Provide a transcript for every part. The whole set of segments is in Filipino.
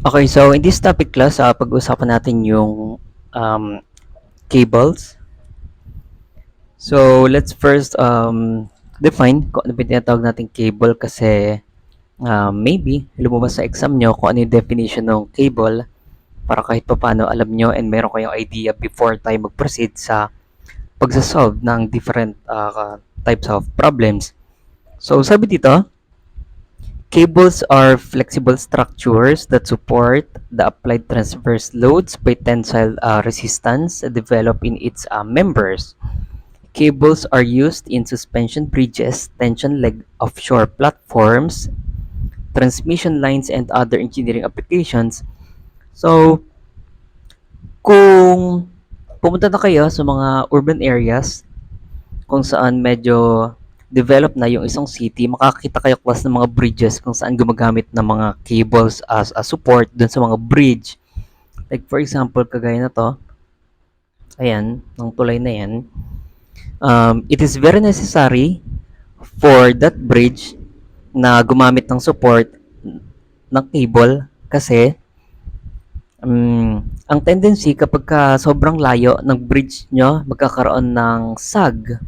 Okay, so in this topic class, pag-uusapan natin yung um, cables. So let's first define kung ano ba yung tinatawag nating cable kasi maybe lumabas sa exam nyo kung ano yung definition ng cable para kahit pa paano alam nyo and meron kayong idea before tayo mag-proceed sa pagsasolve ng different types of problems. So sabi dito, cables are flexible structures that support the applied transverse loads by tensile resistance developed in its members. Cables are used in suspension bridges, tension leg offshore platforms, transmission lines, and other engineering applications. So, kung pumunta na kayo sa mga urban areas kung saan medyo develop na yung isang city, makakita kayo class ng mga bridges kung saan gumagamit ng mga cables as a support dun sa mga bridge. Like for example, kagaya na to, ayan, ng tulay na yan, it is very necessary for that bridge na gumamit ng support ng cable kasi ang tendency kapag ka sobrang layo ng bridge nyo, magkakaroon ng sag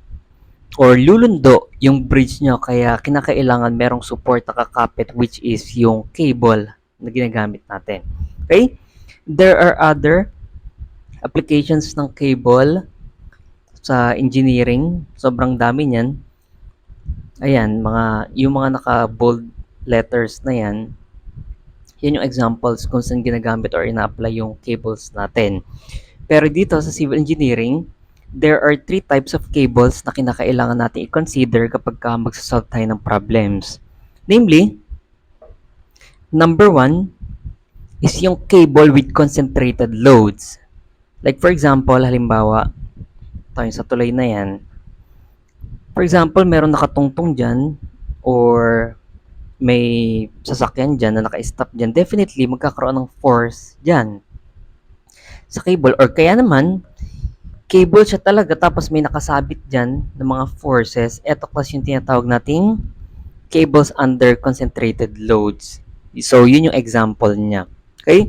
or lulundo yung bridge nyo kaya kinakailangan merong support na kakapit which is yung cable na ginagamit natin. Okay? There are other applications ng cable sa engineering. Sobrang dami niyan. Ayan, yung mga naka-bold letters na yan, yan yung examples kung saan ginagamit or ina-apply yung cables natin. Pero dito sa civil engineering, there are three types of cables na kinakailangan natin i-consider kapag magsasolve tayo ng problems. Namely, number one is yung cable with concentrated loads. Like for example, halimbawa, tayo sa tulay na yan. For example, meron nakatungtong dyan or may sasakyan dyan na naka-stop dyan, definitely magkakaroon ng force dyan sa cable. Or kaya naman, cable siya talaga tapos may nakasabit dyan ng mga forces. Ito kasi yung tinatawag nating cables under concentrated loads. So, yun yung example niya. Okay?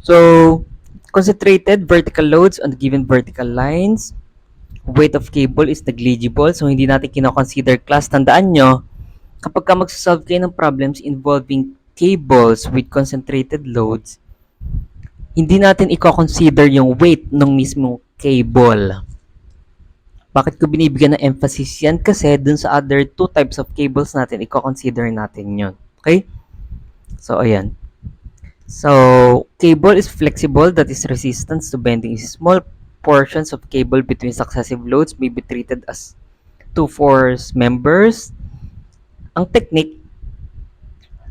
So, concentrated vertical loads on given vertical lines. Weight of cable is negligible. So, hindi natin kinoconsider class. Tandaan nyo, kapag ka magsasolve kayo ng problems involving cables with concentrated loads, hindi natin i-consider yung weight ng mismong cable. Bakit ko binibigyan ng emphasis yan? Kasi dun sa other two types of cables natin, i-consider natin yun. Okay? So, ayan. So, cable is flexible that is resistant to bending. Small portions of cable between successive loads may be treated as two force members. Ang technique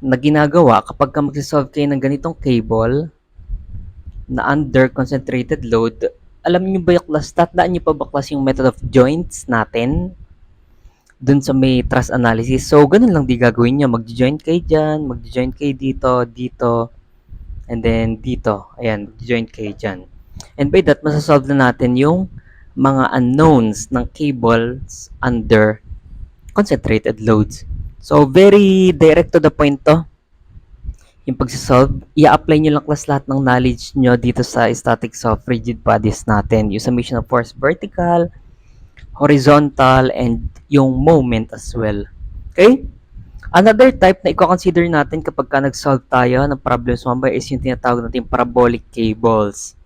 na ginagawa kapag ka magsisolve kayo ng ganitong cable na under concentrated load, alam niyo ba yung class, tatandaan niyo pa ba class yung method of joints natin dun sa may truss analysis? So, ganun lang di gagawin niyo. Mag-joint kayo dyan, mag-joint kayo dito, dito, and then dito. Ayan, mag-joint kayo dyan. And by that, masasolve na natin yung mga unknowns ng cables under concentrated loads. So, very direct to the point to. Yung pagsasolve, i-apply nyo lang class lahat ng knowledge nyo dito sa statics of rigid bodies natin. Yung summation of force vertical, horizontal, and yung moment as well. Okay? Another type na i-consider natin kapag ka nag-solve tayo ng problems mamaya is yung tinatawag natin parabolic cables.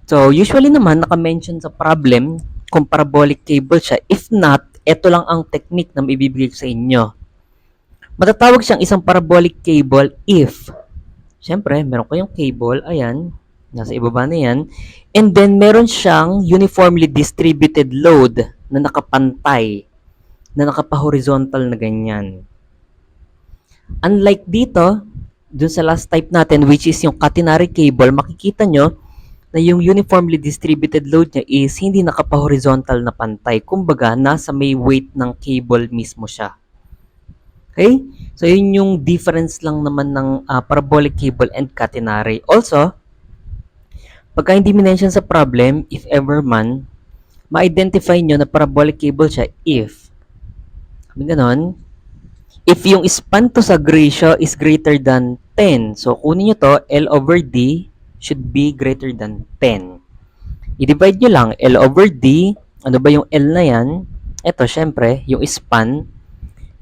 So, usually naman, naka-mention sa problem kung parabolic cable siya. If not, ito lang ang technique na maibibigay ko sa inyo. Matatawag siyang isang parabolic cable if, syempre, meron kayong cable, ayan, nasa ibaba na yan, and then meron siyang uniformly distributed load na nakapantay, na nakapahorizontal na ganyan. Unlike dito, dun sa last type natin, which is yung catenary cable, makikita nyo na yung uniformly distributed load niya is hindi nakapahorizontal na pantay. Kumbaga, nasa may weight ng cable mismo siya. Okay? So, yun yung difference lang naman ng parabolic cable and catenary. Also, pagka hindi minention sa problem, if ever man, ma-identify nyo na parabolic cable siya if, ganon, If yung span to sag ratio is greater than 10, so kunin nyo to, L over D should be greater than 10. I-divide nyo lang, L over D, ano ba yung L na yan? Ito, syempre, yung span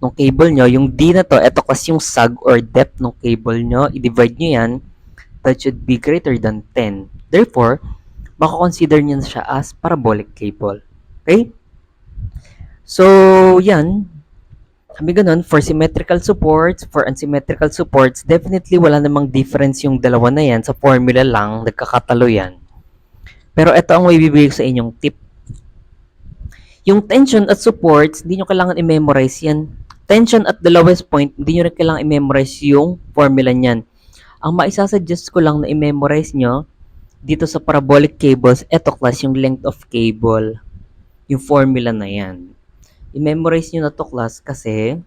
ng cable nyo, yung D na to, ito kasi yung sag or depth ng cable nyo, i-divide nyo yan, that should be greater than 10. Therefore, makakonsider nyo na siya as parabolic cable. Okay? So, yan. Sabi ganun, for symmetrical supports, for unsymmetrical supports, definitely wala namang difference yung dalawa na yan. Sa formula lang, nagkakatalo yan. Pero ito ang may bibigay sa inyong tip. Yung tension at supports, hindi nyo kailangan i-memorize yan. Tension at the lowest point, hindi nyo rin kailangan i-memorize yung formula niyan. Ang maisasuggest ko lang na i-memorize nyo, dito sa parabolic cables, eto class yung length of cable. Yung formula na yan. I-memorize nyo na to class kasi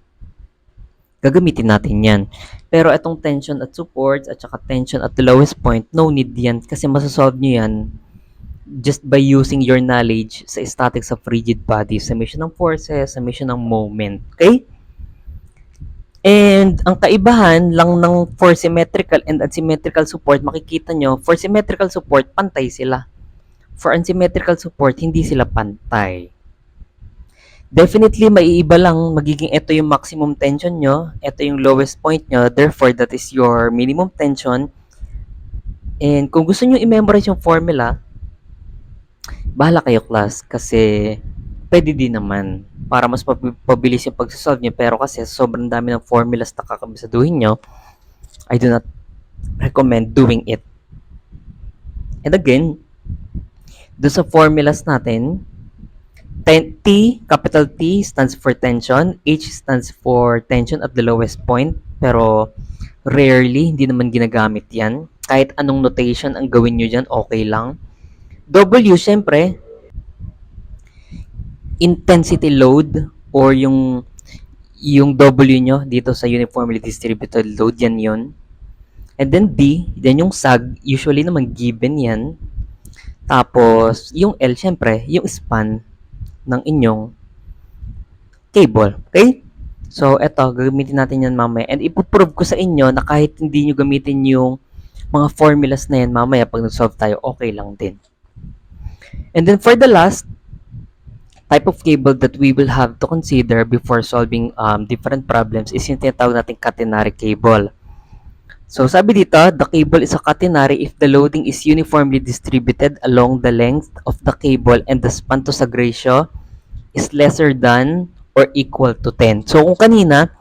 gagamitin natin yan. Pero itong tension at supports at saka tension at the lowest point, no need yan kasi masasolve nyo yan just by using your knowledge sa statics of rigid bodies, summation ng forces, summation ng moment. Okay? And ang kaibahan lang ng for symmetrical and unsymmetrical support, makikita nyo, for symmetrical support, pantay sila. For unsymmetrical support, hindi sila pantay. Definitely, maiiba lang, magiging ito yung maximum tension nyo, ito yung lowest point nyo, therefore, that is your minimum tension. And kung gusto nyo i-memorize yung formula, bahala kayo class, kasi pwede din naman, para mas pabilis yung pagsasolve nyo, pero kasi sobrang dami ng formulas na kakabisaduhin nyo, I do not recommend doing it. And again, doon sa formulas natin, T, capital T stands for tension, H stands for tension at the lowest point, pero rarely, hindi naman ginagamit yan. Kahit anong notation ang gawin nyo dyan, okay lang. W, syempre, intensity load or yung W nyo dito sa uniformly distributed load, yan yun. And then D, yan yung sag, usually naman given yan. Tapos, yung L, syempre, yung span ng inyong cable. Okay? So, eto, gagamitin natin yan mamaya. And ipoprove ko sa inyo na kahit hindi nyo gamitin yung mga formulas na yan mamaya pag nag-solve tayo, okay lang din. And then for the last type of cable that we will have to consider before solving different problems is yung tinatawag nating catenary cable. So, sabi dito, the cable is a catenary if the loading is uniformly distributed along the length of the cable and the span to sag ratio is lesser than or equal to 10. So, kung kanina,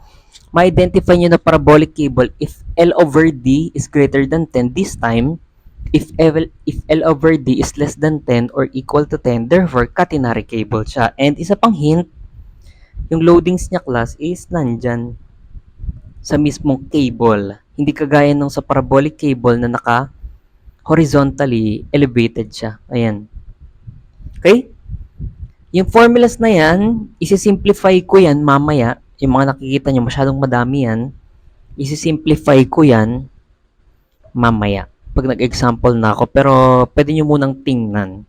ma-identify nyo na parabolic cable if L over D is greater than 10, this time, if L over D is less than 10 or equal to 10, therefore, catenary cable siya. And isa pang hint, yung loadings niya class is nandyan sa mismong cable. Hindi kagaya nung sa parabolic cable na naka horizontally elevated siya. Ayan. Okay? Yung formulas na yan, isi-simplify ko yan mamaya. Yung mga nakikita nyo, masyadong madami yan. Isi-simplify ko yan mamaya. Pag nag-example na ako. Pero pwede nyo munang tingnan.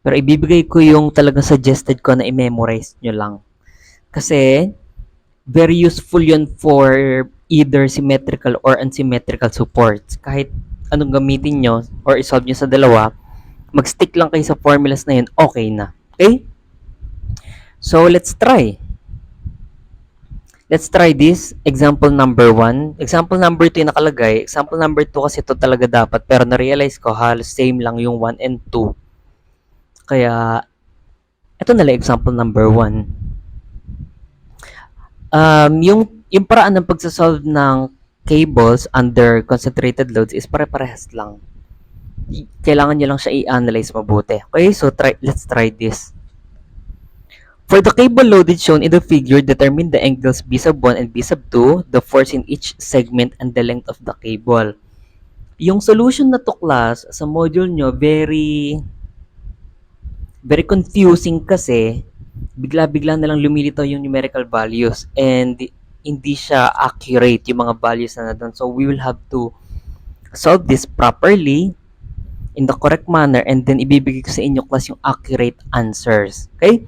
Pero ibibigay ko yung talagang suggested ko na i-memorize nyo lang. Kasi, very useful yun for either symmetrical or unsymmetrical supports. Kahit anong gamitin nyo or isolve nyo sa dalawa, mag-stick lang kayo sa formulas na yun, okay na. Okay? So, let's try. Let's try this. Example number 1. Example number 2 yung nakalagay. Example number 2 kasi ito talaga dapat. Pero na-realize ko, halos same lang yung 1 and 2. Kaya, ito na lang example number 1. Yung paraan ng pagsasolve ng cables under concentrated loads is pare-parehas lang. Kailangan nyo lang siya i-analyze mabuti. Okay, so let's try this. For the cable loaded shown in the figure, determine the angles B sub 1 and B sub 2, the force in each segment, and the length of the cable. Yung solution na to class, sa module nyo, very confusing kasi bigla-bigla na lang lumilitaw yung numerical values and hindi siya accurate yung mga values na nandun. So, we will have to solve this properly in the correct manner and then ibibigay ko sa inyo class yung accurate answers. Okay?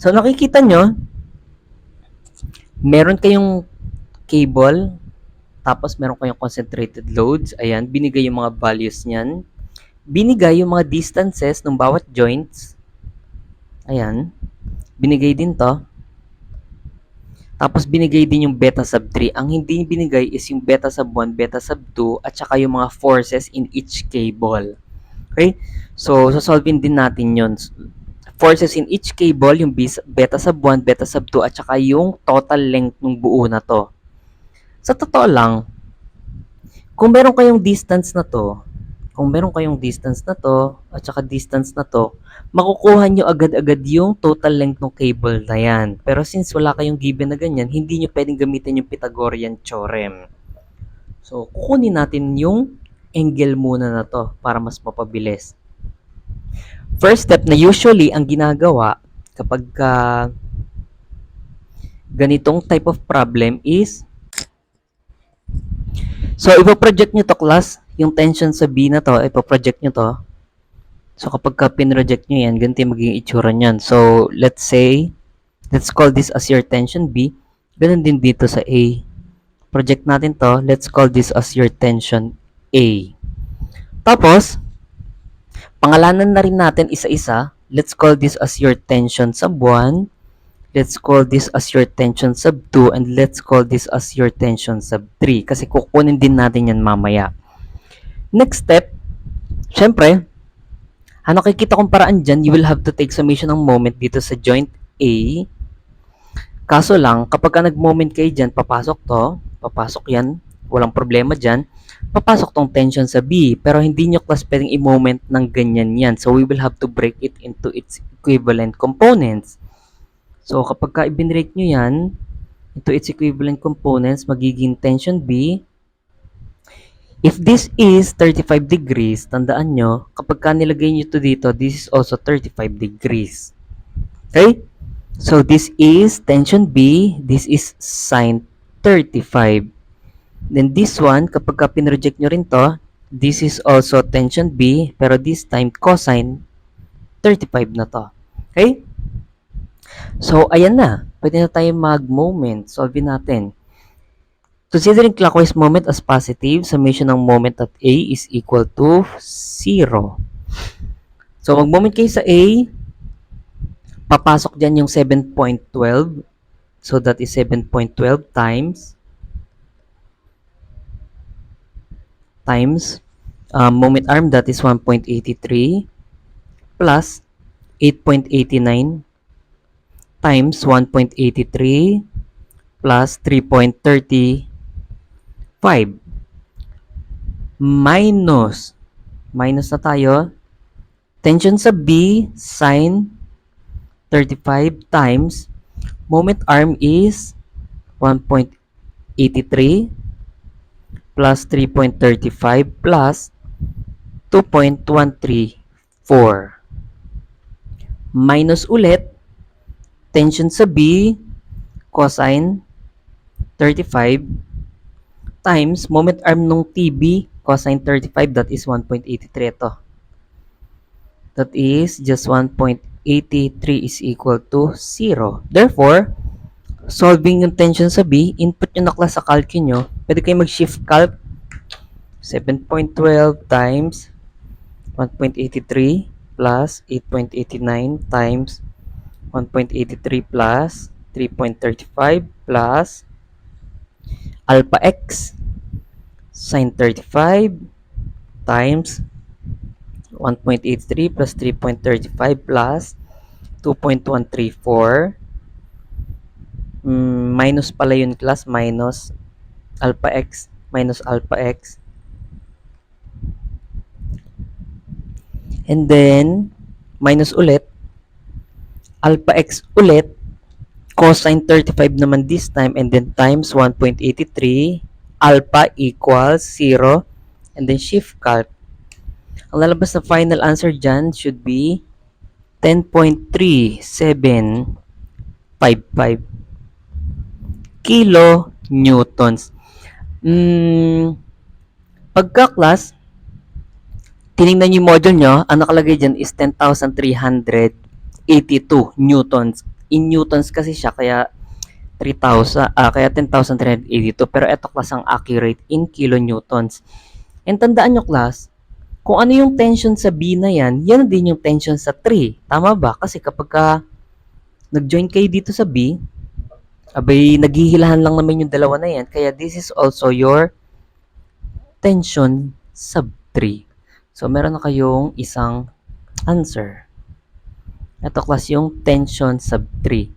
So, nakikita nyo, meron kayong cable, tapos meron kayong concentrated loads. Ayan, binigay yung mga values niyan. Binigay yung mga distances ng bawat joints. Ayan, binigay din to. Tapos binigay din yung beta sub 3. Ang hindi binigay is yung beta sub 1, beta sub 2, at saka yung mga forces in each cable. Okay? So, sasolvin din natin yun. Forces in each cable, yung beta sub 1, beta sub 2, at saka yung total length ng buo na to. Sa totoo lang, kung meron kayong distance na to, at saka distance na to, makukuha nyo agad-agad yung total length ng cable na yan. Pero since wala kayong given na ganyan, hindi nyo pwedeng gamitin yung Pythagorean theorem. So, kukunin natin yung angle muna na to para mas mapabilis. First step na usually ang ginagawa kapag ganitong type of problem is, so ipoproject nyo to class, yung tension sa B na to, ipoproject nyo to. So kapag pinroject nyo yan, ganito yung magiging itsura nyan. So let's say, let's call this as your tension B. Ganun din dito sa A. Project natin to, let's call this as your tension A. Tapos, pangalanan na rin natin isa-isa. Let's call this as your tension sub 1. Let's call this as your tension sub 2. And let's call this as your tension sub 3. Kasi kukunin din natin yan mamaya. Next step, syempre, ano nakikita kong paraan dyan, you will have to take summation ng moment dito sa joint A. Kaso lang, kapag ka nag-moment kayo dyan, papasok yan, walang problema dyan, papasok tong tension sa B, pero hindi nyo class pwedeng i-moment ng ganyan yan. So, we will have to break it into its equivalent components. So, kapag ka i-break nyo yan into its equivalent components, magiging tension B. If this is 35 degrees, tandaan nyo, kapag ka nilagay nyo to dito, this is also 35 degrees. Okay? So, this is tension B. This is sine 35. Then, this one, kapag ka pinroject nyo rin to, this is also tension B, pero this time, cosine 35 na to. Okay? So, ayan na. Pwede na tayo mag-moment. Solve natin. Considering clockwise moment as positive, summation ng moment at A is equal to 0. So, mag-moment kayo sa A, papasok dyan yung 7.12. So, that is 7.12 times moment arm, that is 1.83 plus 8.89 times 1.83 plus 3.35 minus na tayo, tension sa B, sine 35 times moment arm is 1.83 plus 3.35 plus 2.134 minus ulit tension sa B, cosine 35 times moment arm nung TB, cosine 35, that is 1.83 ito. That is just 1.83 is equal to 0. Therefore, solving yung tension sa B, input nyo na class sa calc nyo, pwede kayo mag-shift calc 7.12 times 1.83 plus 8.89 times 1.83 plus 3.35 plus alpha x sine 35 times 1.83 plus 3.35 plus 2.134 minus pala yun class, minus alpha x and then minus ulit alpha x ulit, cosine 35 naman this time, and then times 1.83, alpha equals 0, and then shift calc. Ang lalabas na final answer dyan should be 10.3755 kilonewtons. Pagka-class, tinignan yung module nyo, ang nakalagay dyan is 10,382 newtons. In newtons kasi siya, kaya kaya 10,382. Pero ito class ang accurate in kilonewtons. And tandaan nyo class, kung ano yung tension sa B na yan, yan din yung tension sa 3. Tama ba? Kasi kapag nag-join kayo dito sa B, abay, naghihilahan lang naman yung dalawa na yan. Kaya this is also your tension sub 3. So, meron na kayong isang answer. Ito class yung tension sub 3.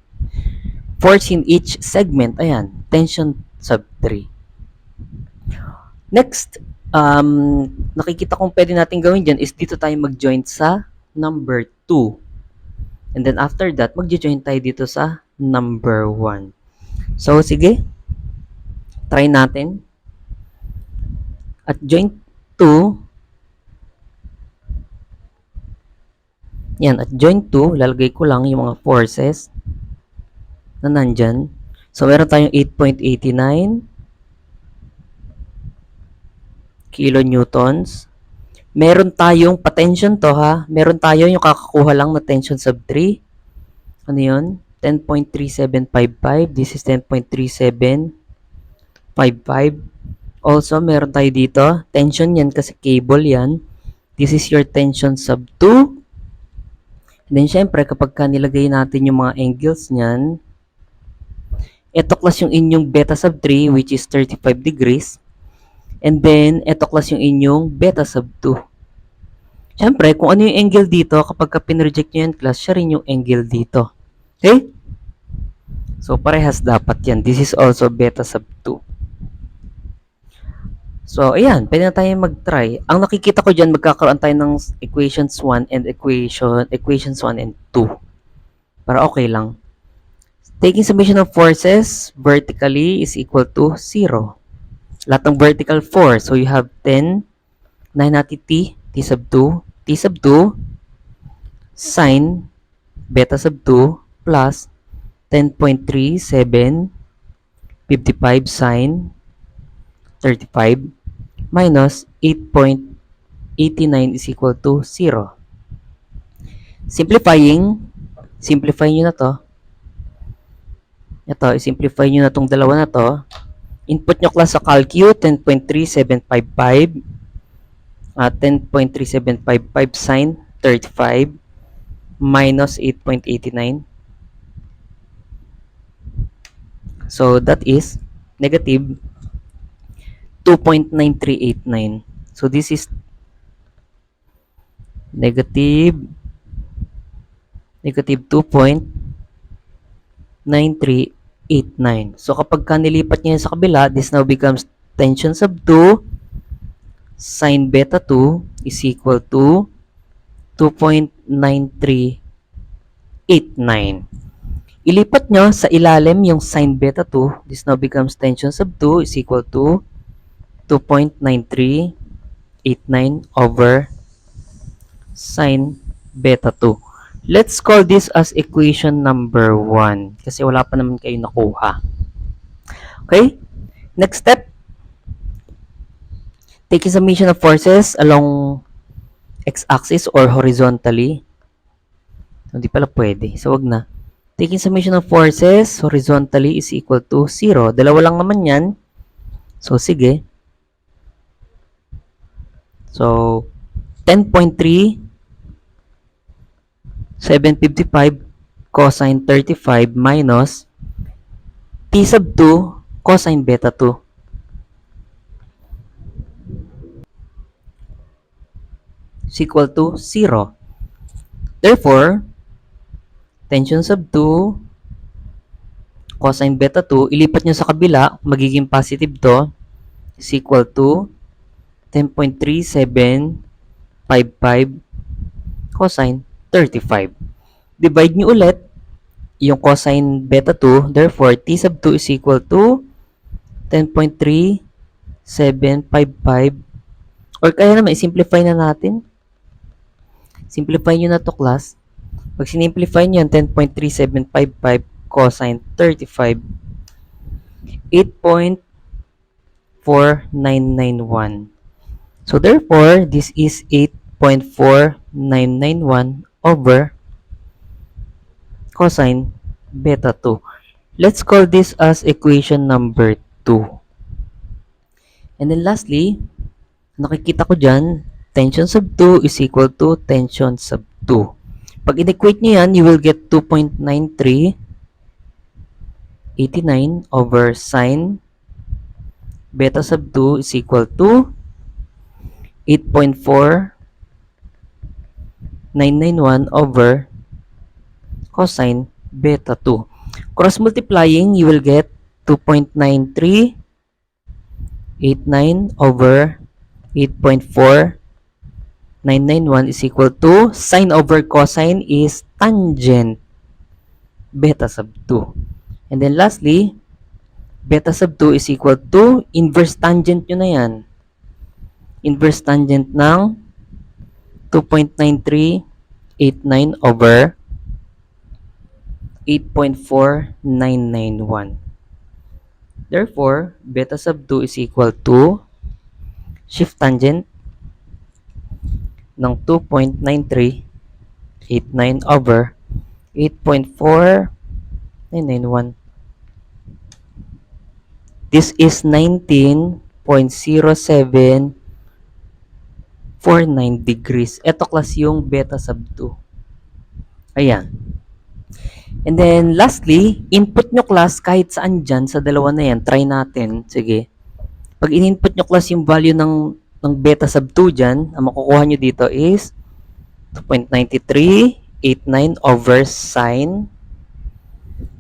Force in each segment, ayan, tension sub 3. Next, nakikita kong pwede natin gawin dyan is dito tayo mag-join sa number 2. And then after that, mag-join tayo dito sa number 1. So, sige, try natin. At joint 2, yan, at joint 2, lalagay ko lang yung mga forces na nandyan. So, meron tayong 8.89 kilonewtons. Meron tayong pa-tension to ha. Meron tayo yung kakakuha lang na tension sub 3. Ano yun? 10.3755. This is 10.3755. Also, meron tayo dito. Tension yan kasi cable yan. This is your tension sub 2. And then, syempre, kapag nilagay natin yung mga angles niyan, ito class yung inyong beta sub 3, which is 35 degrees. And then, ito class yung inyong beta sub 2. Syempre, kung ano yung angle dito, kapag pinreject nyo yan class, siya rin yung angle dito. Okay? So, parehas dapat yan. This is also beta sub 2. So, ayan, pwede na tayo mag-try. Ang nakikita ko dyan, magkakaroon tayo ng equations 1 and equations 1 and 2. Para okay lang. Taking summation of forces vertically is equal to 0. Lahat ng vertical 4. So, you have 10, 9 natin t sub 2, t sub 2, sine beta sub 2, plus 10.37, 55 sine 35, minus 8.89 is equal to 0. Simplify nyo na to. Ito, simplify nyo na tong dalawa na to. Input nyo class sa calcu, 10.3755, 10.3755 sine 35, minus 8.89. So, that is negative 2.9389. So, this is negative 2.9389. So, kapag nilipat niya sa kabila, this now becomes tension sub 2 sine beta 2 is equal to 2.9389. Ilipat nyo sa ilalim yung sine beta 2. This now becomes tension sub 2 is equal to 2.9389 over sine beta 2. Let's call this as equation number 1 kasi wala pa naman kayo nakuha. Okay? Next step. Take summation of forces along x-axis or horizontally. Hindi pala pwede. So, wag na. Taking summation of forces horizontally is equal to 0. Dalawa lang naman yan. So, sige. So, 10.3 755 cosine 35 minus t sub 2 cosine beta 2. Is equal to 0. Therefore, tension sub 2 cosine beta 2, ilipat nyo sa kabila, magiging positive to, is equal to 10.3755 cosine 35. Divide nyo ulit yung cosine beta 2, therefore, t sub 2 is equal to 10.3755, or kaya naman, simplify na natin. Simplify nyo na to class. Pag sinimplify nyo yan, 10.3755 cosine 35, 8.4991. So, therefore, this is 8.4991 over cosine beta 2. Let's call this as equation number 2. And then lastly, nakikita ko dyan, tension sub 2 is equal to tension sub 2. Pag in-equate nyo yan, you will get 2.9389 over sine beta sub 2 is equal to 8.4991 over cosine beta 2. Cross multiplying, you will get 2.9389 over 8.4991 is equal to sine over cosine is tangent beta sub 2. And then lastly, beta sub 2 is equal to inverse tangent nyo na yan. Inverse tangent ng 2.9389 over 8.4991. Therefore, beta sub 2 is equal to shift tangent ng 2.9389 over 8.4991. This is 19.0749 degrees. Ito class yung beta sub 2. Ayan. And then, lastly, input nyo class kahit saan dyan sa dalawa na yan. Try natin. Sige. Pag in-input nyo class yung value ng beta sub 2 dyan, ang makukuha nyo dito is 2.9389 over sine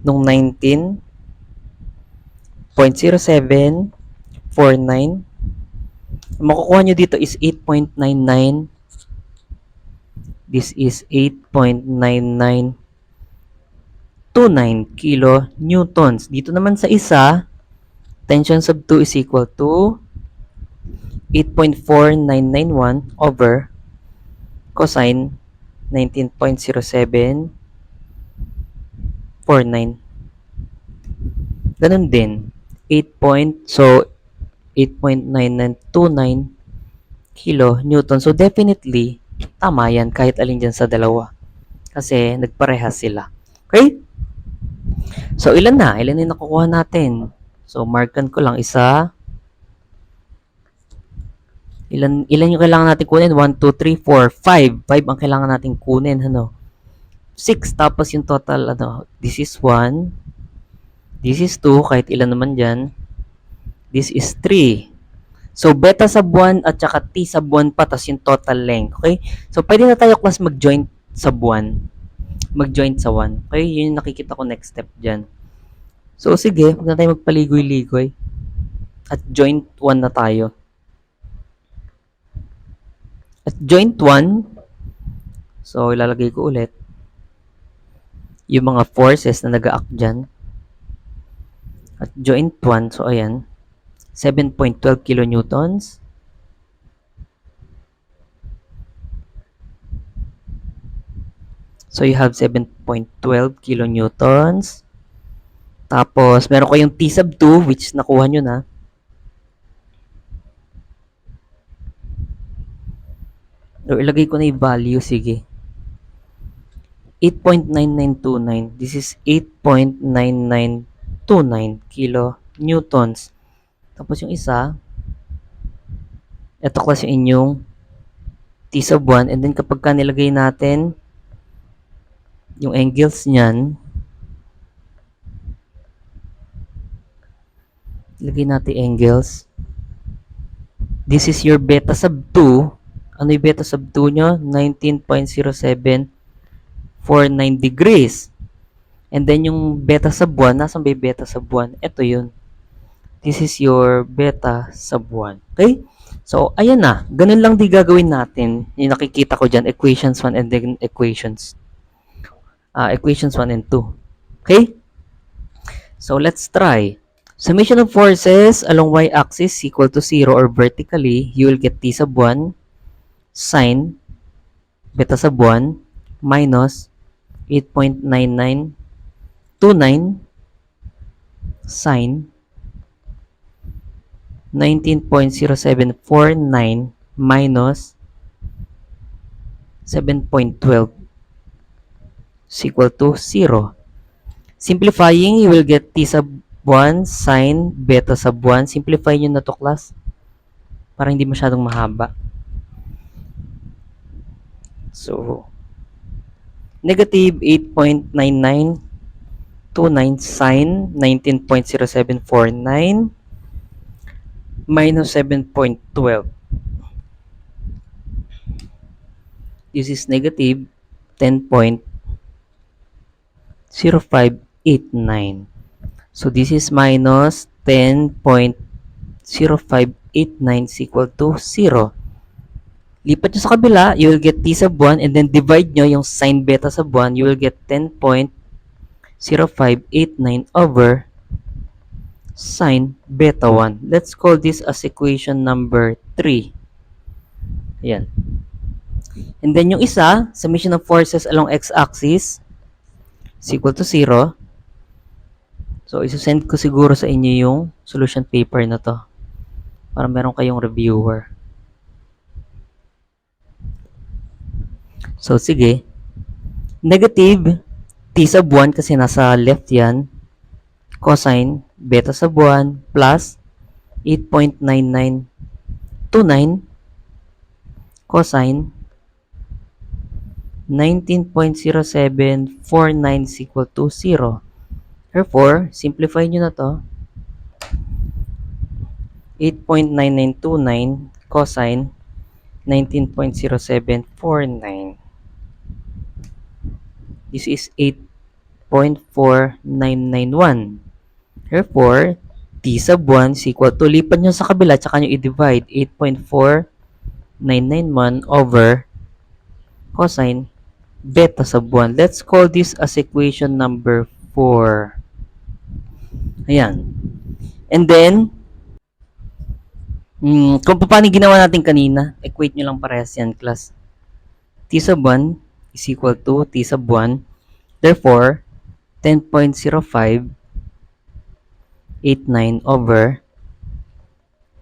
nung 19.0749. Ang makukuha nyo dito is 8.99. This is 8.9929 kilonewtons. Dito naman sa isa, tension sub 2 is equal to 8.4991 over cosine 19.0749. Ganun din. 8.9929 kilonewton. So, definitely, tama yan kahit alin dyan sa dalawa. Kasi, nagparehas sila. Okay? So, ilan na? Ilan na yung nakukuha natin? So, markan ko lang isa. Ilan yung kailangan natin kunin? 1, 2, 3, 4, 5. 5 ang kailangan natin kunin. 6. Tapos yung total, this is 1. This is 2. Kahit ilan naman dyan. This is 3. So, beta sub 1 at saka t sub 1 pa, tas yung total length. Okay? So, pwede na tayo class mag-joint sub 1. Mag-joint sa 1. Okay? Yun yung nakikita ko next step dyan. So, sige. Huwag na tayo magpaligoy-ligoy. At joint 1 na tayo. At joint 1, so, ilalagay ko ulit yung mga forces na nag-act dyan. At joint 1, so, ayan. 7.12 kilonewtons. So, you have 7.12 kilonewtons. Tapos, meron ko yung T sub 2, which nakuha nyo na. So, ilagay ko na yung value. Sige. 8.9929. This is 8.9929 kilonewtons. Tapos yung isa, ito class yung inyong T sub 1. And then kapag ka nilagay natin yung angles niyan, ilagay natin angles. This is your beta sub 2. Ano yung beta sub 2 nyo? 19.0749 degrees. And then yung beta sub 1, nasan ba yung beta sub 1? Ito yun. This is your beta sub 1. Okay? So, ayan na. Ganun lang di gagawin natin. Yung nakikita ko dyan, equations 1 and then equations 1 and 2. Okay? So, let's try. Summation of forces along y-axis equal to 0 or vertically, you will get t sub 1 sine beta sub 1 minus 8.9929 sine 19.0749 minus 7.12 is equal to 0. Simplifying, you will get t sub 1 sine beta sub 1. Simplify nyo na to, class. Para hindi masyadong mahaba. So, negative 8.9929 sine 19.0749 minus 7.12. This is negative 10.0589. So, this is minus 10.0589 is equal to 0. Lipat nyo sa kabila, you will get t sub 1 and then divide nyo yung sine beta sub 1, you will get 10.0589 over sine beta 1. Let's call this as equation number 3. Ayan. And then yung isa, summation of forces along x-axis is equal to 0. So, isusend ko siguro sa inyo yung solution paper na to para meron kayong reviewer. So, sige. Negative t sub 1 kasi nasa left yan. Cosine beta sub 1 plus 8.9929 cosine 19.0749 is equal to 0. Therefore, simplify nyo na to. 8.9929 cosine 19.0749. This is 8.4991. Therefore, t sub 1 is equal to, lipat nyo sa kabila, tsaka nyo i-divide 8.4991 over cosine beta sub 1. Let's call this as equation number 4. Ayan. And then, kung paano ginawa natin kanina, equate nyo lang parehas yan, class. T sub 1 is equal to t sub 1. Therefore, 10.0589 over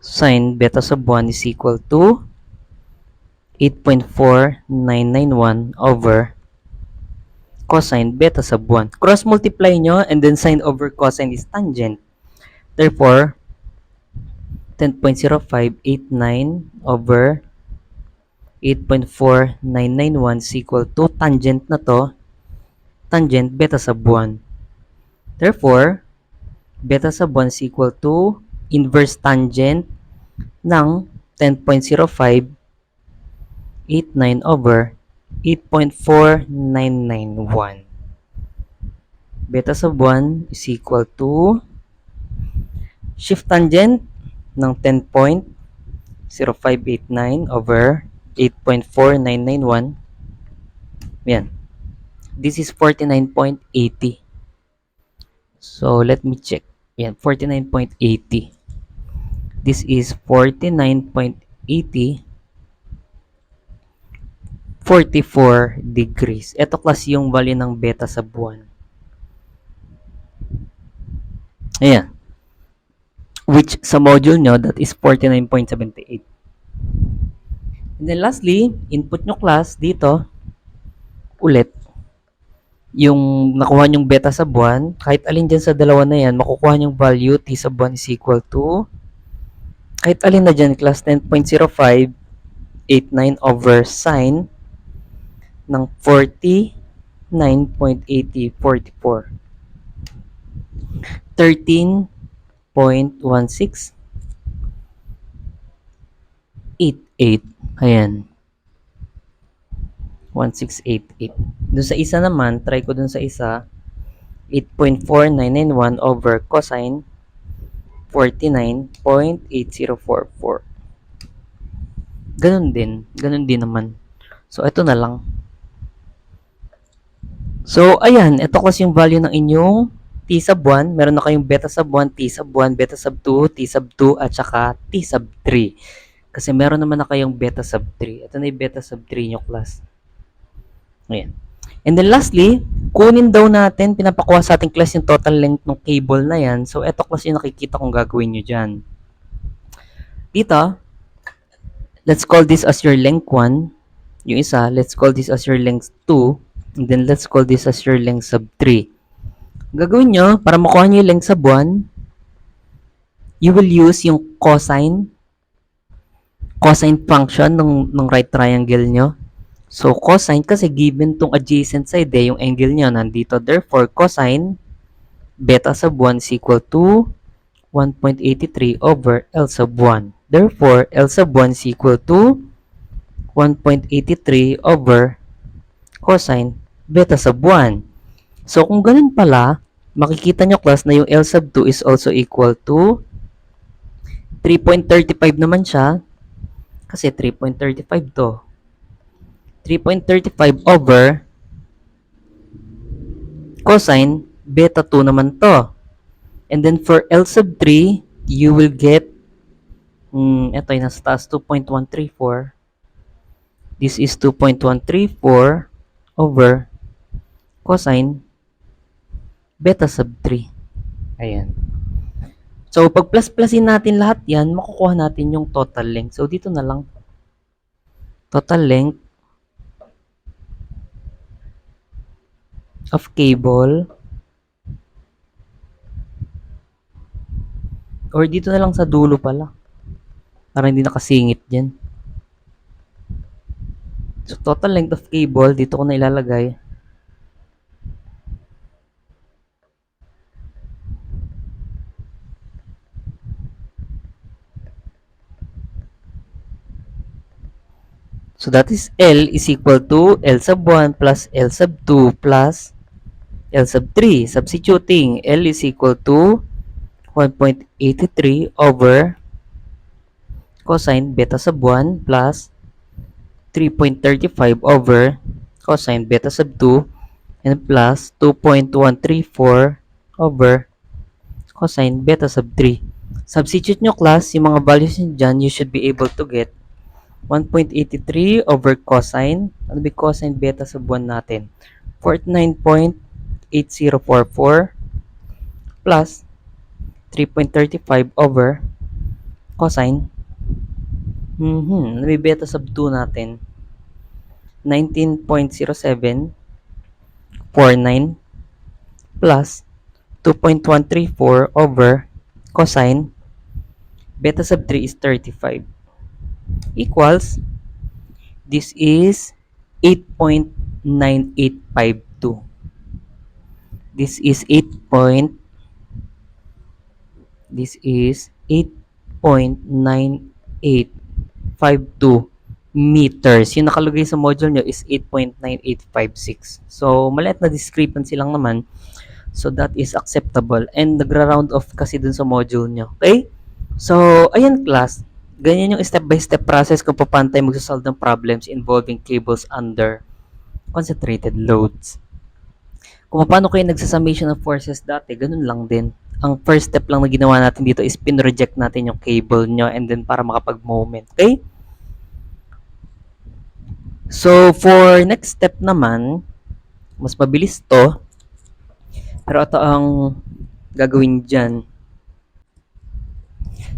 sine beta sub 1 is equal to 8.4991 over cosine beta sub 1. Cross multiply nyo and then sine over cosine is tangent. Therefore, 10.0589 over 8.4991 is equal to tangent na to, tangent beta sub 1. Therefore, beta sub 1 is equal to inverse tangent ng 10.0589 over 8.4991. Beta sub 1 is equal to shift tangent ng 10.0589 over 8.4991. Yan. This is 49.80. So, let me check. Yan, 49.80. This is 49.80. 44 degrees. Ito class yung value ng beta sub 1. Ayan. Which sa module nyo, that is 49.78. And then lastly, input nyo class dito, ulit, yung nakuha nyong beta sub 1, kahit alin dyan sa dalawa na yan, makukuha nyong value, t sub 1 is equal to, kahit alin na dyan, class 10.0589 over sine ng 49.8044. 13.1688. Ayan. 1688. Doon sa isa naman, try ko doon sa isa, 8.4991 over cosine 49.8044. Ganun din naman. So, ito na lang. So, ayan, ito kasi yung value ng inyong t sub 1. Meron na kayong beta sub 1, t sub 1, beta sub 2, t sub 2, at saka t sub 3. Kasi meron naman na kayong beta sub 3. Ito na yung beta sub 3 nyo, class. Ayan. And then lastly, kunin daw natin, pinapakuha sa ating class yung total length ng cable na yan. So, ito class yung nakikita kong gagawin nyo dyan. Dito, let's call this as your length 1. Yung isa, let's call this as your length 2. And then let's call this as your length sub 3. Gagawin nyo, para makuha nyo yung length sa buwan, you will use yung cosine function ng right triangle nyo. So, cosine kasi given tong adjacent side yung angle nyo nandito. Therefore, cosine beta sub 1 is equal to 1.83 over L sub 1. Therefore, L sub 1 is equal to 1.83 over cosine beta sub 1. So, kung ganun pala, makikita nyo class na yung L sub 2 is also equal to 3.35 naman siya kasi 3.35 to. 3.35 over cosine beta 2 naman to. And then for L sub 3, you will get ito yung nasa taas, 2.134. This is 2.134 over cosine beta sub 3. Ayan. So, pag plus-plusin natin lahat yan, makukuha natin yung total length. So, dito na lang. Total length of cable. Or dito na lang sa dulo pala. Para hindi nakasingit dyan. So, total length of cable, dito ko na ilalagay. So, that is L is equal to L sub 1 plus L sub 2 plus L sub 3. Substituting, L is equal to 1.83 over cosine beta sub 1 plus 3.35 over cosine beta sub 2 and plus 2.134 over cosine beta sub 3. Substitute nyo class, yung mga values nyo dyan, you should be able to get 1.83 over cosine. Ano ba cosine beta sub 1 natin? 49.8044 plus 3.35 over cosine. Ano ba beta sub 2 natin? 19.0749 plus 2.134 over cosine beta sub 3 is 35 equals, this is 8.9852. This is 8.9852 meters. Yung nakalagay sa module nyo is 8.9856. So, maliit na discrepancy lang naman. So, that is acceptable. And nagra-round off kasi dun sa module nyo. Okay? So, ayan class. Ganyan yung step-by-step process kung paano tayo magsasolve ng problems involving cables under concentrated loads. Kung paano kayo nagsasummation of forces dati, ganun lang din. Ang first step lang na ginawa natin dito is pin-reject natin yung cable nyo and then para makapag-moment. Okay? So, for next step naman, mas mabilis to. Pero ito ang gagawin dyan.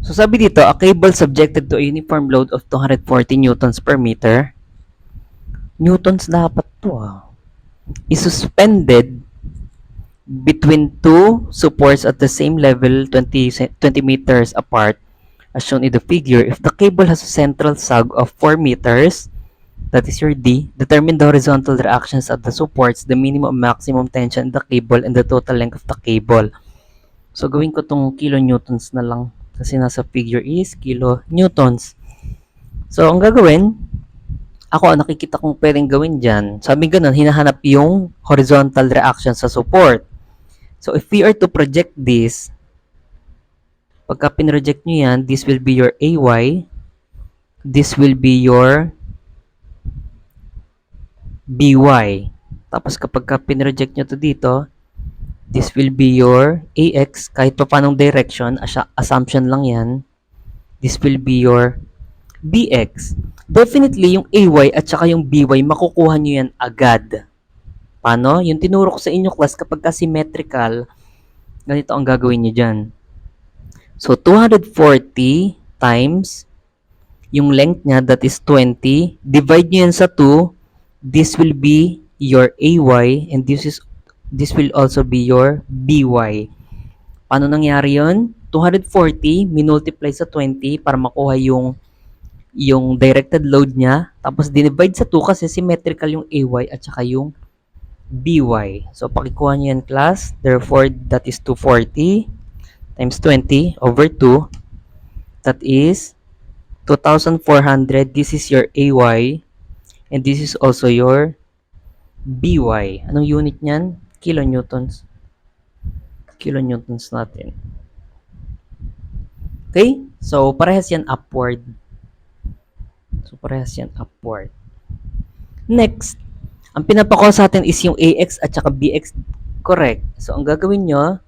So, sabi dito, a cable subjected to a uniform load of 240 newtons per meter. Newtons dapat to is suspended between two supports at the same level 20 meters apart as shown in the figure. If the cable has a central sag of 4 meters, that is your D, determine the horizontal reactions at the supports, the minimum maximum tension in the cable, and the total length of the cable. So, gawin ko tong kilonewtons na lang. Kasi nasa figure is kilonewtons. So, ang gagawin, ako, nakikita kong pwedeng gawin dyan. Sabi ganun, hinahanap yung horizontal reaction sa support. So, if we are to project this, pagka pinroject nyo yan, this will be your AY, this will be your BY. Tapos kapag pinroject nyo to dito, this will be your AX, kahit pa panong direction, assumption lang yan. This will be your BX. Definitely, yung AY at saka yung BY, makukuha nyo yan agad. Paano? Yung tinuro ko sa inyo class, kapag symmetrical, ganito ang gagawin nyo dyan. So, 240 times yung length niya, that is 20. Divide nyo yan sa 2. This will be your AY and this This will also be your By. Paano nangyari yun? 240 minultiply sa 20 para makuha yung directed load niya. Tapos dinivide sa 2 kasi symmetrical yung AY at saka yung BY. So pakikuha niyo yan class. Therefore, that is 240 times 20 over 2. That is 2,400. This is your AY. And this is also your BY. Anong unit niyan? Kilonewtons. Kilonewtons natin. Okay? So, parehas yan upward. Next, ang pinapako sa atin is yung AX at saka BX. Correct. So, ang gagawin nyo,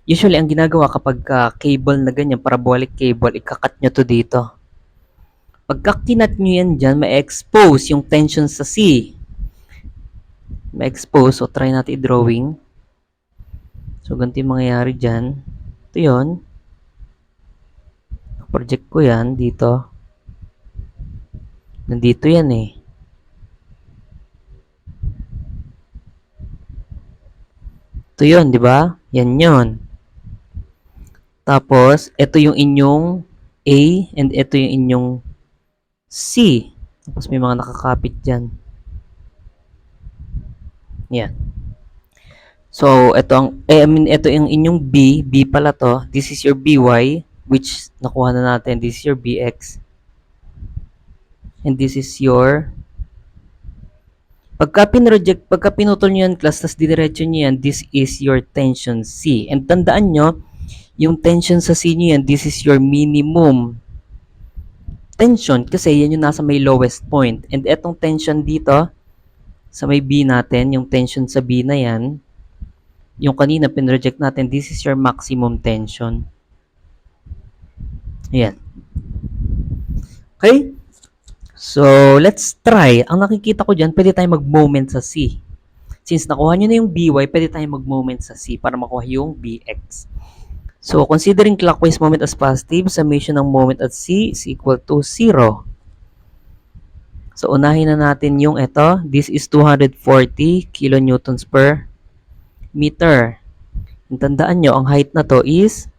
usually, ang ginagawa kapag cable na ganyan, parabolic cable, ikakat nyo to dito. Pagka kinat nyo yan dyan, ma-expose yung tension sa C. Ma-expose. So, try natin i-drawing. So, ganito yung mangyayari dyan. Ito yun. Project ko yan dito. Nandito yan eh. Ito yun, di ba? Yan yun. Tapos, ito yung inyong A and ito yung inyong C. Tapos may mga nakakapit dyan. Yan. So, ito yung inyong B. B pala to. This is your BY, which nakuha na natin. This is your BX. And this is your... Pagka pinutol nyo yan, class, tas didiretso nyo yan, this is your tension C. And tandaan nyo, yung tension sa C nyo yan, this is your minimum tension kasi yan yung nasa may lowest point. And etong tension dito, sa may B natin, yung tension sa B na yan, yung kanina pinroject natin, this is your maximum tension. Ayan. Okay? So, let's try. Ang nakikita ko dyan, pwede tayo mag-moment sa C. Since nakuha nyo na yung BY, pwede tayo mag-moment sa C para makuha yung BX. So, considering clockwise moment as positive, summation ng moment at C is equal to 0. So, unahin na natin yung ito. This is 240 kilonewtons per meter. Tandaan nyo, ang height na to is,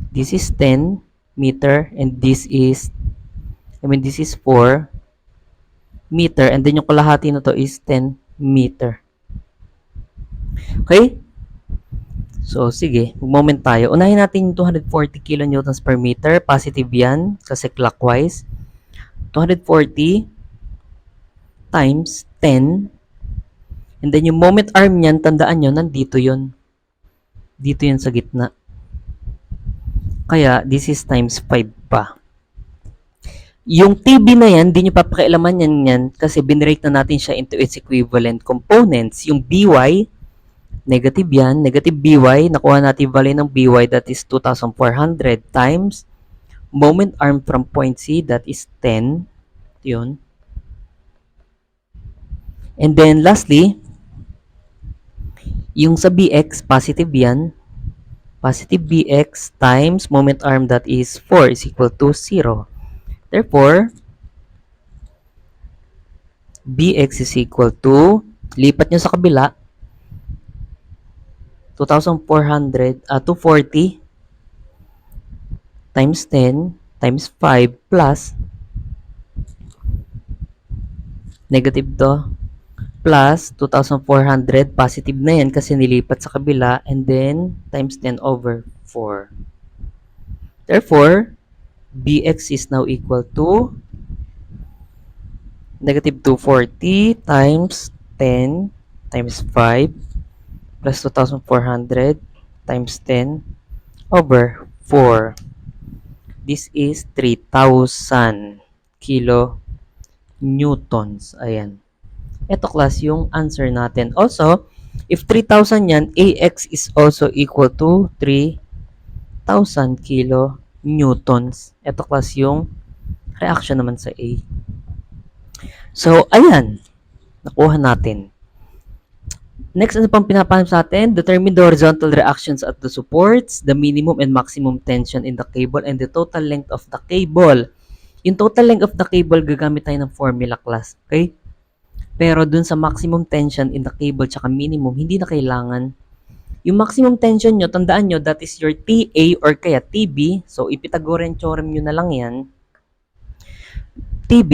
this is 10 meter and this is 4 meter and then yung kalahati na to is 10 meter. Okay? So, sige, mag-moment tayo. Unahin natin yung 240 kilonewtons per meter. Positive yan kasi clockwise. 240 times 10. And then yung moment arm niyan, tandaan nyo, nandito yun. Dito yun sa gitna. Kaya, this is times 5 pa. Yung TB na yan, di nyo papakialaman yan kasi binrate na natin siya into its equivalent components. Yung BY, negative yan. Negative BY, nakuha natin value ng BY, that is 2,400 times moment arm from point C, that is 10. Yun. And then, lastly, yung sa BX, positive yan. Positive BX times moment arm, that is 4, is equal to 0. Therefore, BX is equal to, lipat nyo sa kabila, 240 times 10 times 5 plus negative to plus 2,400 positive na yan kasi nilipat sa kabila and then times 10 over 4. Therefore, BX is now equal to negative 240 times 10 times 5 plus 2,400 times 10 over 4. This is 3,000 kilonewtons. Ayan. Ito class yung answer natin. Also, if 3,000 yan, AX is also equal to 3,000 kilonewtons. Ito class yung reaction naman sa A. So, ayan. Nakuha natin. Next, ano pang pinapahanap sa atin? Determine the horizontal reactions at the supports, the minimum and maximum tension in the cable, and the total length of the cable. Yung total length of the cable, gagamit tayo ng formula class. Okay? Pero dun sa maximum tension in the cable tsaka minimum, hindi na kailangan. Yung maximum tension nyo, tandaan nyo, that is your TA or kaya TB. So, ipythagorean theorem nyo na lang yan. TB,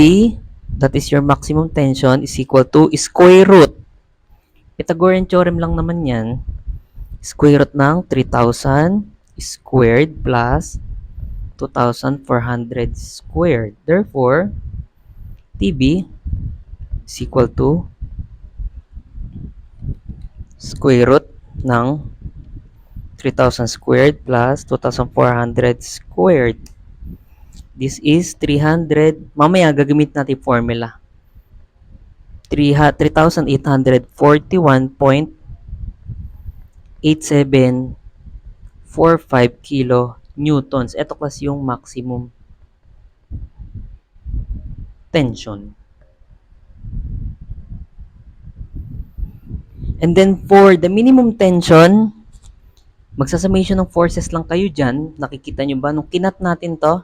that is your maximum tension, is equal to square root. Pythagorean theorem lang naman yan. Square root ng 3,000 squared plus 2,400 squared. Therefore, TB is equal to square root ng 3,000 squared plus 2,400 squared. This is 300. Mamaya gagamit natin formula. 3,841.8745 kilo newtons. Ito kasi yung maximum tension. And then for the minimum tension, magsasummation ng forces lang kayo dyan. Nakikita nyo ba? Nung kinat natin to,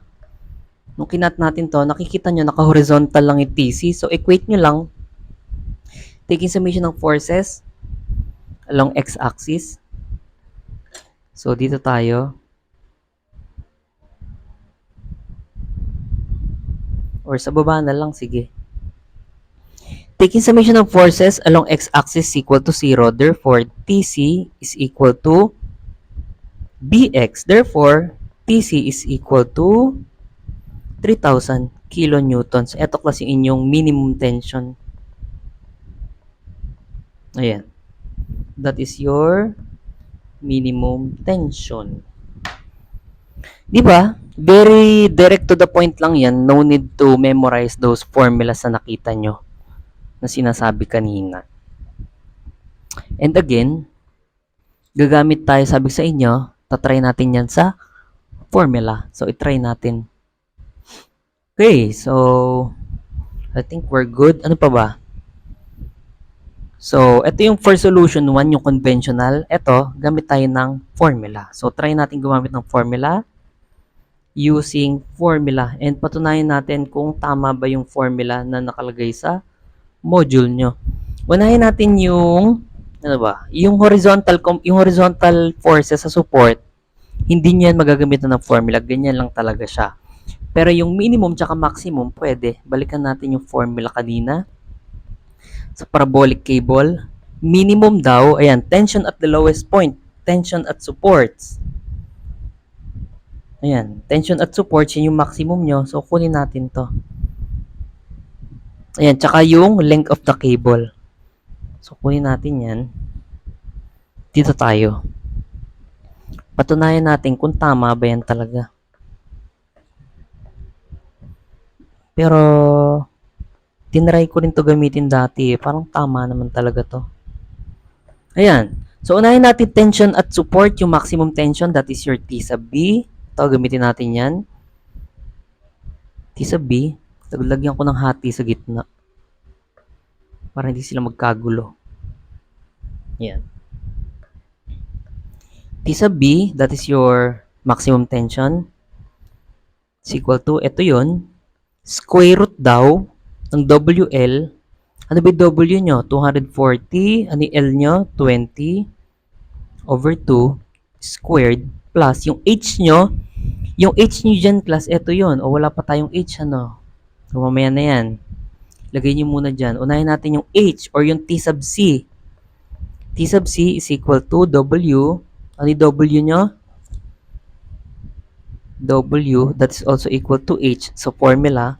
nakikita nyo, naka-horizontal lang yung TC. So, equate nyo lang. Taking summation ng forces along x-axis. So, dito tayo. Or sa baba na lang, sige. Taking summation ng forces along x-axis is equal to 0. Therefore, TC is equal to Bx. Therefore, TC is equal to 3,000 kilonewtons. Ito kasi inyong minimum tension. Ayan. That is your minimum tension. Di ba? Very direct to the point lang yan. No need to memorize those formulas na nakita nyo na sinasabi kanina. And again, gagamit tayo, sabi sa inyo, tatry natin yan sa formula. So, itry natin. Okay, so, I think we're good. Ano pa ba? So, ito yung for solution 1, yung conventional. Ito, gamit tayo ng formula. So, try natin gumamit ng formula using formula. And patunayan natin kung tama ba yung formula na nakalagay sa module nyo. Unahin natin yung yung horizontal forces sa support. Hindi niyo yan magagamitan ng formula, ganyan lang talaga siya. Pero yung minimum tsaka maximum, pwede. Balikan natin yung formula kanina. Sa parabolic cable, minimum daw, ayan, tension at the lowest point, tension at supports. Ayan, tension at supports, yun yung maximum nyo. So, kunin natin to. Ayan, tsaka yung length of the cable. So, kunin natin yan. Dito tayo. Patunayan natin kung tama ba yan talaga. Pero, tinry ko rin to gamitin dati. Parang tama naman talaga to. Ayan. So, unahin natin tension at support, yung maximum tension. That is your T sub B. Ito, gamitin natin yan. T sub B. Lagyan ko ng hati sa gitna. Para hindi sila magkagulo. Ayan. T sub B, that is your maximum tension. Is equal to, ito yun, square root daw ng WL. Ano ba yung W nyo? 240. Ano yung L nyo? 20 over 2 squared plus yung H nyo. Yung H nyo dyan, class, ito yun. O wala pa tayong H, ano? So, mamaya na yan. Lagay nyo muna dyan. Unahin natin yung H or yung T sub C. T sub C is equal to W. Ano yung W nyo? W, that is also equal to H. So, formula.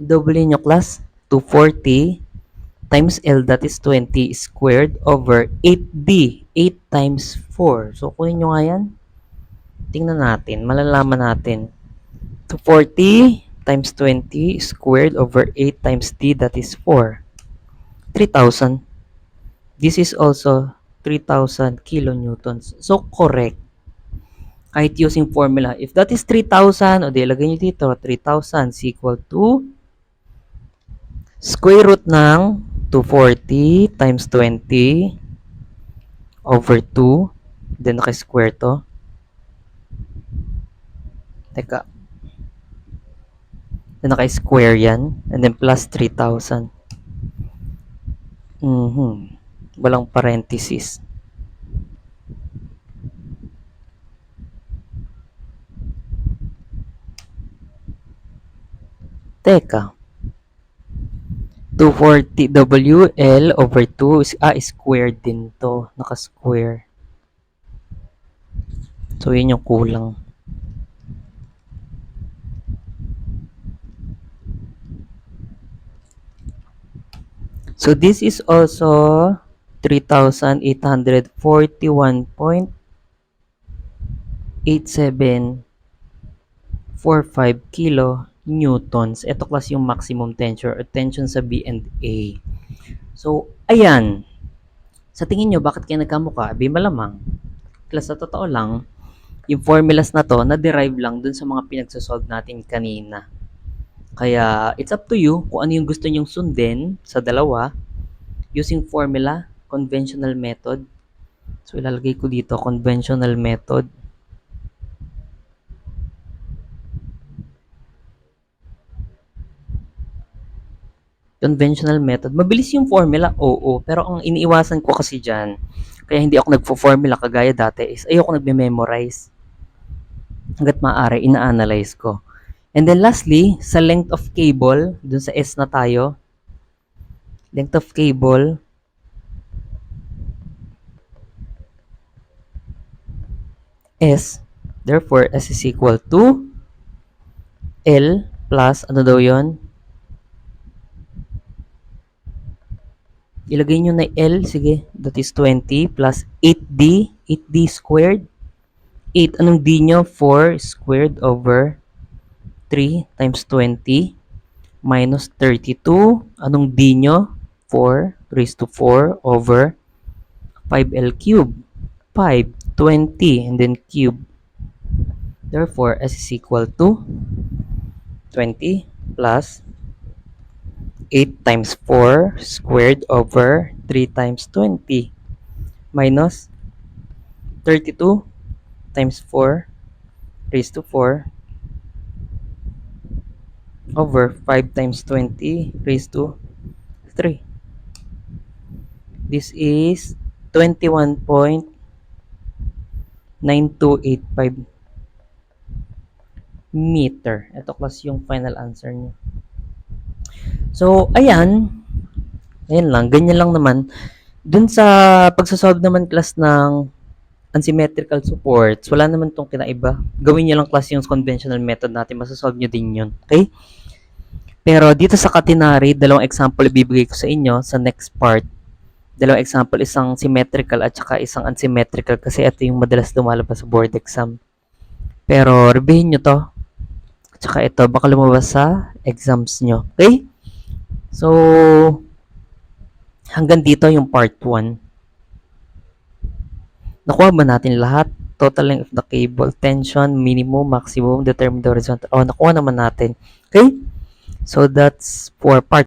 W nyo, class, 240 times L, that is 20 squared over 8B. 8 times 4. So, kunin nyo nga yan. Tingnan natin. Malalaman natin. 240 times 20 squared over 8 times D, that is 4. 3,000. This is also 3,000 kilonewtons. So, correct. Kahit using formula. If that is 3,000, o di, lagay nyo dito, 3,000 is equal to square root ng 240 times 20 over 2. Then, naka-square to. Teka. Then, naka-square yan. And then, plus 3,000. Walang parenthesis. Teka. 240 WL over 2 squared din to. Naka-square. So, yun yung kulang. So, this is also 3,841.8745 kilo newtons. Ito class yung maximum tension or tension sa B and A. So, ayan. Sa tingin nyo, bakit kaya nagkamukha? Malamang. Class, sa totoo lang, yung formulas na to, na-derive lang dun sa mga pinagsasolve natin kanina. Kaya, it's up to you kung ano yung gusto nyong sundin sa dalawa using formula, conventional method. So, ilalagay ko dito, conventional method. Conventional method. Mabilis yung formula, oo. Pero ang iniiwasan ko kasi dyan, kaya hindi ako nagpo-formula kagaya dati is ayoko nagme-memorize. Hanggat maaari, ina-analyze ko. And then lastly, sa length of cable, dun sa S na tayo, length of cable, S, therefore, S is equal to L plus, ano daw yun? Ilagay nyo na L, sige, that is 20 plus 8D, 8D squared. 8, anong D nyo? 4 squared over 3 times 20 minus 32. Anong D nyo? 4 raised to 4 over 5L cube. 5, 20, and then cube. Therefore, S is equal to 20 plus 8 times 4 squared over 3 times 20 minus 32 times 4 raised to 4 over 5 times 20 raised to 3. This is 21.9285 meter. Ito class yung final answer niyo. So, ayan. Ayan lang. Ganyan lang naman. Dun sa pagsasolve naman class ng unsymmetrical supports, wala naman tong kinaiba. Gawin nyo lang class yung conventional method natin. Masasolve nyo din yun. Okay? Pero dito sa catenary, dalawang example ibibigay ko sa inyo sa next part. Dalawang example, isang symmetrical at saka isang unsymmetrical kasi ito yung madalas lumalabas sa board exam. Pero reviewin nyo to. At saka ito, baka lumabas sa exams nyo. Okay? So, hanggang dito yung part 1. Nakuha ba natin lahat? Total length of the cable, tension, minimum, maximum, determine the horizontal. Oh, nakuha naman natin. Okay? So, that's for part